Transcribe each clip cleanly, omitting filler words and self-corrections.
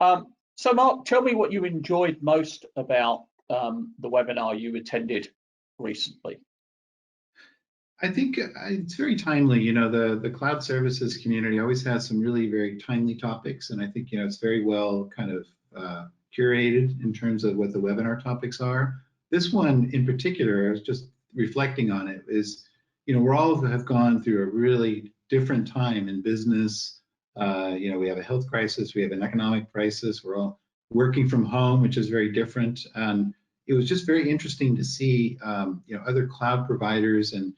So Mark, tell me what you enjoyed most about the webinar you attended recently. I think it's very timely. The cloud services community always has some really very timely topics, and I think it's very well kind of curated in terms of what the webinar topics are. This one in particular, I was just reflecting on it, is we're all have gone through a really different time in business. We have a health crisis, we have an economic crisis, we're all working from home, which is very different. And it was just very interesting to see other cloud providers and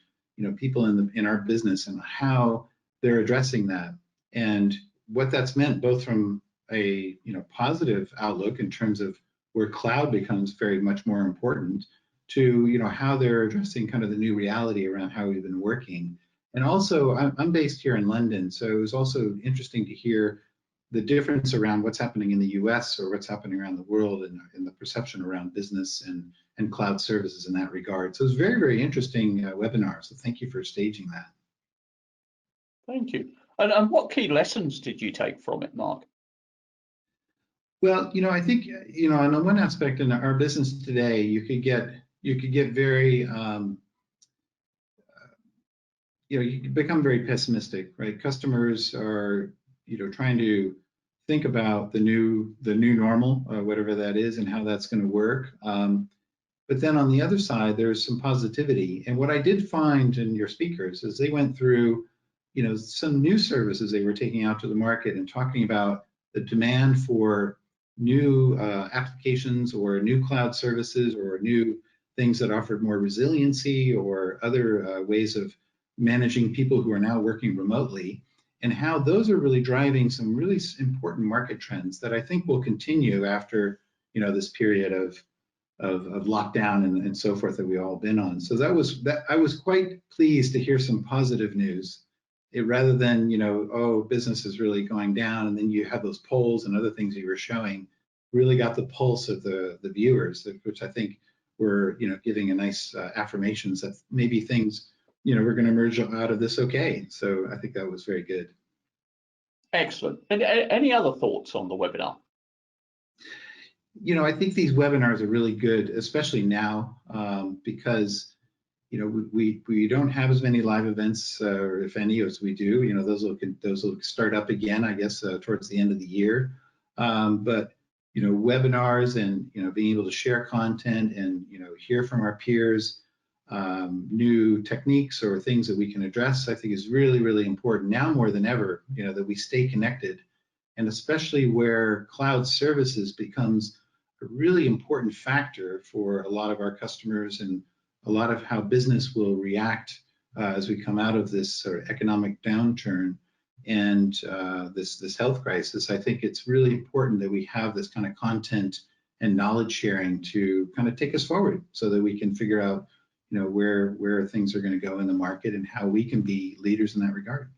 people in our business and how they're addressing that, and what that's meant both from a positive outlook in terms of where cloud becomes very much more important to how they're addressing kind of the new reality around how we've been working. And also I'm based here in London, so it was also interesting to hear the difference around what's happening in the US or what's happening around the world and the perception around business and cloud services in that regard. So it was very, very interesting webinar. So thank you for staging that. Thank you. And what key lessons did you take from it, Mark? Well, I think, on the one aspect in our business today, you could get very, you could become very pessimistic, right? Customers are, trying to think about the new normal, whatever that is, and how that's going to work. But then on the other side, there's some positivity. And what I did find in your speakers is they went through, some new services they were taking out to the market and talking about the demand for new applications or new cloud services or new things that offered more resiliency or other ways of managing people who are now working remotely, and how those are really driving some really important market trends that I think will continue after this period of lockdown and so forth that we all been on. So I was quite pleased to hear some positive news, rather than business is really going down, and then you have those polls and other things you were showing really got the pulse of the viewers, which I think were giving a nice affirmations that maybe things we're going to emerge out of this okay. So I think that was very good. Excellent. And any other thoughts on the webinar? I think these webinars are really good, especially now, because we don't have as many live events, or if any, as we do. Those will start up again, I guess, towards the end of the year. But webinars and being able to share content and hear from our peers, new techniques or things that we can address, I think is really, really important now more than ever. That we stay connected, and especially where cloud services becomes a really important factor for a lot of our customers and a lot of how business will react as we come out of this sort of economic downturn and this health crisis. I think it's really important that we have this kind of content and knowledge sharing to kind of take us forward, so that we can figure out where things are going to go in the market and how we can be leaders in that regard.